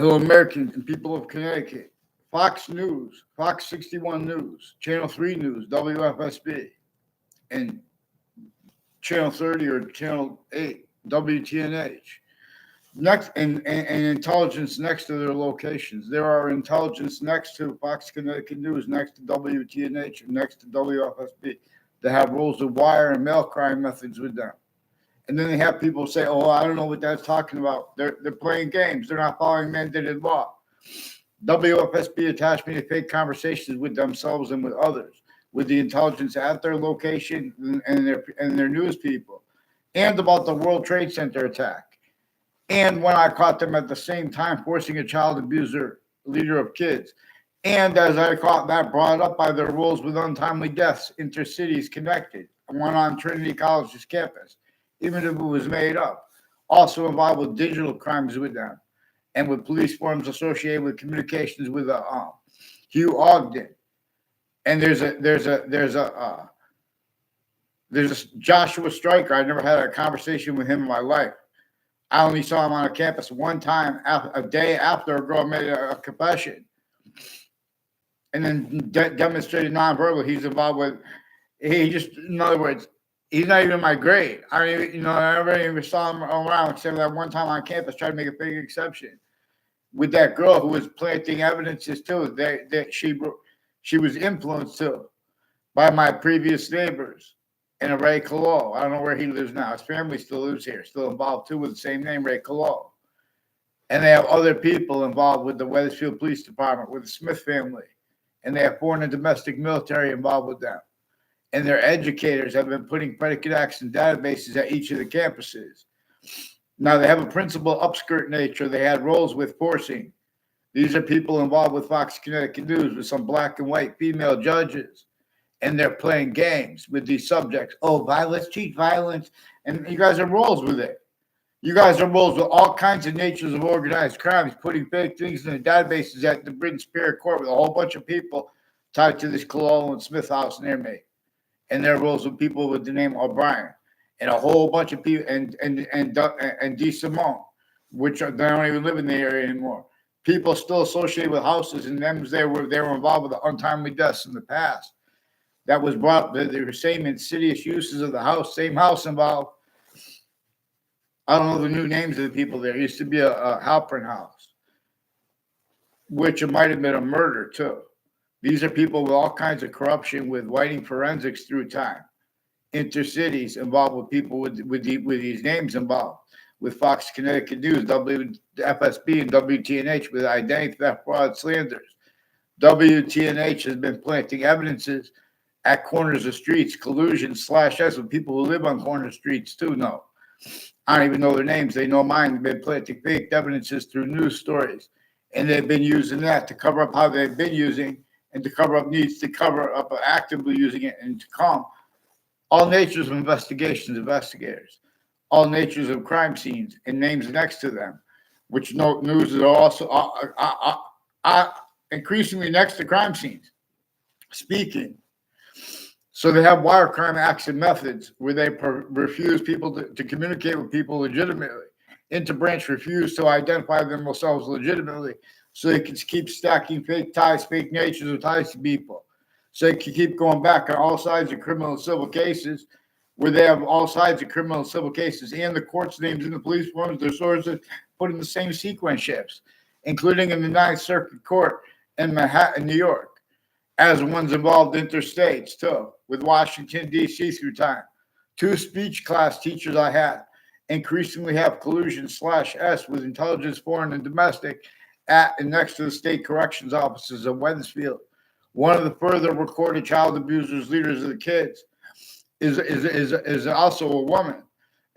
Hello, Americans and people of Connecticut. Fox News, Fox 61 News, Channel 3 News, WFSB, and Channel 30 or Channel 8, WTNH. Next, and intelligence next to their locations. There are intelligence next to Fox Connecticut News, next to WTNH, and next to WFSB that have rules of wire and mail crime methods with them. And then they have people say, "Oh, I don't know what that's talking about. They're playing games. They're not following mandated law." WFSB attached me to fake conversations with themselves and with others, with the intelligence at their location and their news people, and about the World Trade Center attack. And when I caught them at the same time forcing a child abuser, leader of kids, and as I caught that brought up by their rules with untimely deaths, intercities connected, one on Trinity College's campus, even if it was made up, also involved with digital crimes with them, and with police forms associated with communications with Hugh Ogden. And there's a Joshua Stryker. I never had a conversation with him in my life. I only saw him on a campus one time, a day after a girl made a confession, and then demonstrated nonverbal. He's involved with. He just, in other words, he's not even my grade. I don't even, I never even saw him around except that one time on campus, tried to make a big exception with that girl who was planting evidences too that she was influenced too by my previous neighbors and a Ray Colo. I don't know where he lives now. His family still lives here, still involved too with the same name, Ray Colo. And they have other people involved with the Wethersfield Police Department, with the Smith family, and they have foreign and domestic military involved with them. And their educators have been putting predicate acts in databases at each of the campuses. Now, they have a principal upskirt nature. They had roles with forcing. These are people involved with Fox Connecticut News, with some black and white female judges. And they're playing games with these subjects. Oh, violence, cheat violence. And you guys are roles with it. You guys are roles with all kinds of natures of organized crimes, putting fake things in the databases at the Britain Superior Court with a whole bunch of people tied to this Cololo and Smith house near me. And their roles with people with the name O'Brien, and a whole bunch of people, and D. Simone, which they don't even live in the area anymore. People still associated with houses, and them they were involved with the untimely deaths in the past. That was brought. They were same insidious uses of the house, same house involved. I don't know the new names of the people there. It used to be a Halpern house, which it might have been a murder too. These are people with all kinds of corruption, with whiting forensics through time. Intercities involved with people with these names involved. With Fox Connecticut News, WFSB, and WTNH with identity theft, fraud, slanders. WTNH has been planting evidences at corners of streets, collusions, /S with people who live on corner streets too. No, I don't even know their names. They know mine. They've been planting fake evidences through news stories. And they've been using that to cover up how they've been using, and to cover up needs to cover up actively using it, and to calm all natures of investigators, all natures of crime scenes and names next to them, which news are also increasingly next to crime scenes, speaking. So they have wire crime acts and methods where they refuse people to communicate with people legitimately. Interbranch refuse to identify themselves legitimately, so they can keep stacking fake ties, fake natures of ties to people. So they can keep going back on all sides of criminal and civil cases, where they have all sides of criminal and civil cases, and the court's names in the police forms, their sources, put in the same sequence shifts, including in the Ninth Circuit Court in Manhattan, New York, as ones involved interstates too, with Washington, D.C. through time. 2 speech class teachers I had increasingly have collusion /S with intelligence, foreign and domestic, at and next to the state corrections offices of Wethersfield. One of the further recorded child abusers, leaders of the kids, is also a woman,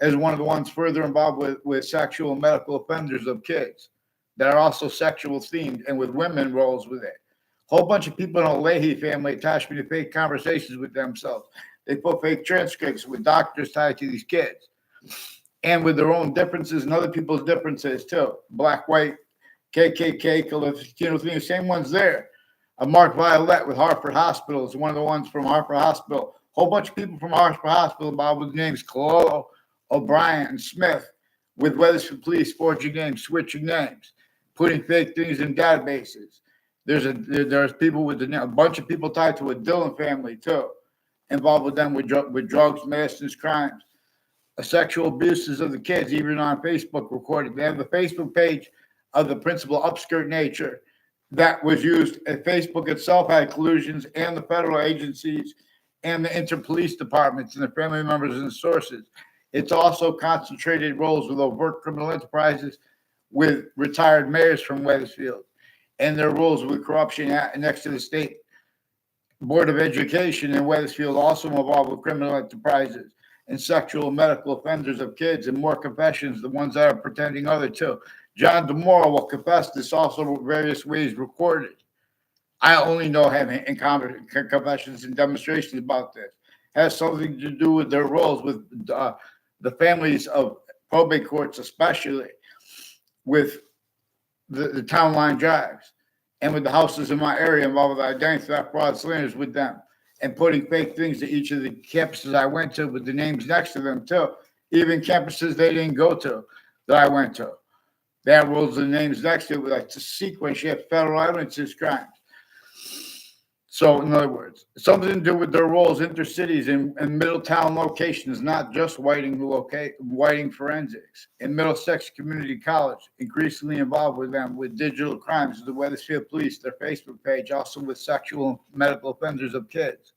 as one of the ones further involved with sexual medical offenders of kids that are also sexual themed, and with women roles with it. Whole bunch of people in the Leahy family attached me to fake conversations with themselves. They put fake transcripts with doctors tied to these kids, and with their own differences and other people's differences too. Black, white, KKK, Latino thing, same ones there. Mark Violet with Hartford Hospital is one of the ones from Hartford Hospital. Whole bunch of people from Hartford Hospital involved with names Cololo, O'Brien, and Smith, with Wethersfield Police forging names, switching names. putting fake things in databases. There's people with a bunch of people tied to a Dillon family too, involved with them with drugs, medicines, crimes, sexual abuses of the kids, even on Facebook recorded. They have the Facebook page of the principal upskirt nature that was used. And Facebook itself had collusions, and the federal agencies and the inter-police departments and their family members and sources. It's also concentrated roles with overt criminal enterprises with retired mayors from Wethersfield, and their roles with corruption next to the state Board of Education in Wethersfield, also involved with criminal enterprises and sexual and medical offenders of kids, and more confessions, the ones that are pretending other too. John DeMora will confess this also various ways recorded. I only know him in confessions and demonstrations about this. Has something to do with their roles with the families of probate courts, especially with the town line drives and with the houses in my area involved with identity theft, fraud, slanders with them, and putting fake things to each of the campuses I went to with the names next to them too. Even campuses they didn't go to that I went to. They have rules and names next to it with like the sequence, you have federal evidences, crimes. So, in other words, something to do with their roles intercities and Middletown locations, not just Whiting forensics. In Middlesex Community College, increasingly involved with them with digital crimes, the Wethersfield Police, their Facebook page, also with sexual and medical offenders of kids.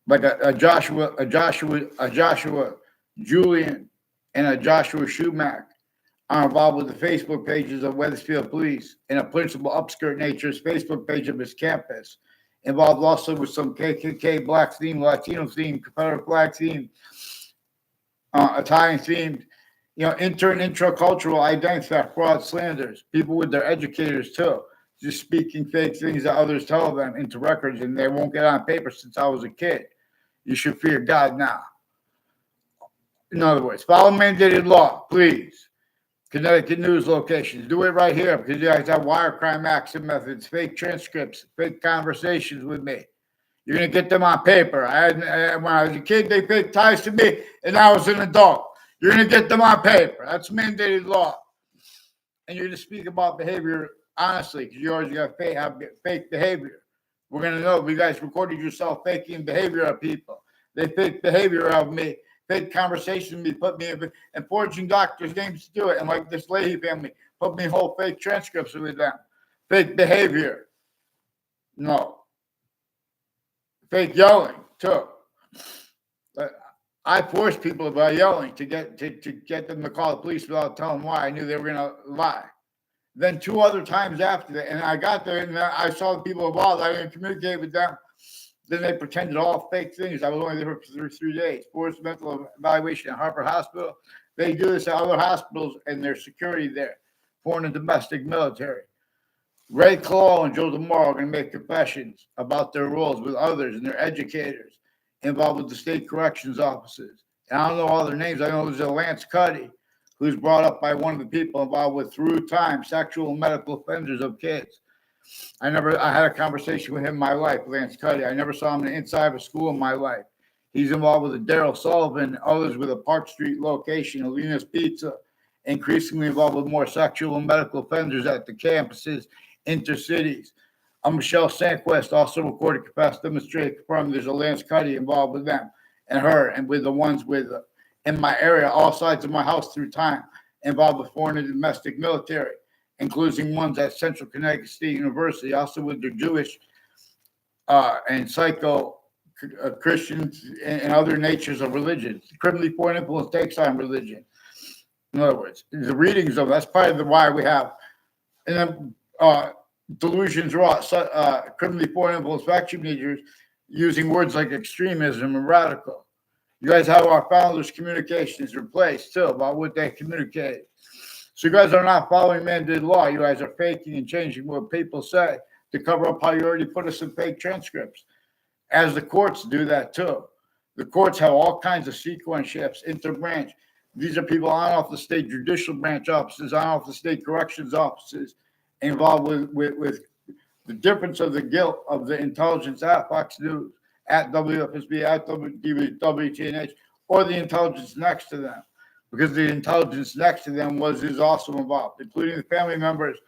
Like a Joshua Julian and a Joshua Schumack are involved with the Facebook pages of Wethersfield Police and a principal upskirt nature's Facebook page of his campus. Involved also with some KKK, Black theme, Latino theme, Confederate flag theme, Italian themed, intracultural identity theft, fraud, slanders. People with their educators too, just speaking fake things that others tell them into records, and they won't get on paper since I was a kid. You should fear God now. In other words, follow mandated law, please. Connecticut news locations. Do it right here because you guys have wire crime action methods, fake transcripts, fake conversations with me. You're going to get them on paper. When I was a kid, they faked ties to me, and I was an adult. You're going to get them on paper. That's mandated law. And you're going to speak about behavior honestly because you always got fake behavior. We're going to know if you guys recorded yourself faking behavior of people. They fake behavior of me. Fake conversation with me, put me in, and forging doctors' names to do it. And like this Leahy family, put me whole fake transcripts with them. Fake behavior. No. Fake yelling, too. But I forced people by yelling to get them to call the police without telling why. I knew they were going to lie. Then 2 other times after that, and I got there and I saw the people involved. I didn't communicate with them. Then they pretended all fake things. I was only there for 3 days. Forced mental evaluation at Harper Hospital. They do this at other hospitals, and there's security there. Foreign and domestic military. Ray Claw and Joe DeMora are going to make confessions about their roles with others and their educators involved with the state corrections offices. And I don't know all their names. I know there's a Lance Cuddy, who's brought up by one of the people involved with through time sexual and medical offenders of kids. I had a conversation with him in my life, Lance Cuddy. I never saw him inside of a school in my life. He's involved with Daryl Sullivan, others with a Park Street location, Alina's Pizza, increasingly involved with more sexual and medical offenders at the campuses, intercities. Michelle Sanquest also recorded, confessed, demonstrated, confirmed there's a Lance Cuddy involved with them and her and with the ones with in my area, all sides of my house through time, involved with foreign and domestic military, including ones at Central Connecticut State University, also with their Jewish and psycho Christians and other natures of religion. Criminally foreign influence takes on religion. In other words, the readings of that's part of the why we have. And then delusions raw, criminally foreign influence faction leaders using words like extremism and radical. You guys have our founders' communications replaced too about what they communicate. So you guys are not following mandated law. You guys are faking and changing what people say to cover up how you already put us in fake transcripts. As the courts do that too. The courts have all kinds of sequence shifts, interbranch. These are people on off the state judicial branch offices, on off the state corrections offices, involved with the difference of the guilt of the intelligence at Fox News, at WFSB, at WTNH, or the intelligence next to them. because the intelligence next to them is also involved, including the family members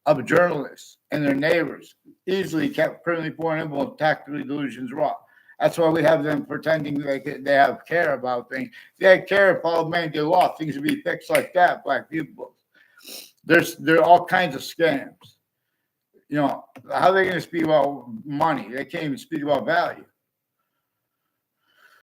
of journalists and their neighbors, easily kept criminally foreign influence, tactically delusions raw. That's why we have them pretending they have care about things. They had care if all men get law, things would be fixed like that, black people. There are all kinds of scams. You know, how are they going to speak about money? They can't even speak about value.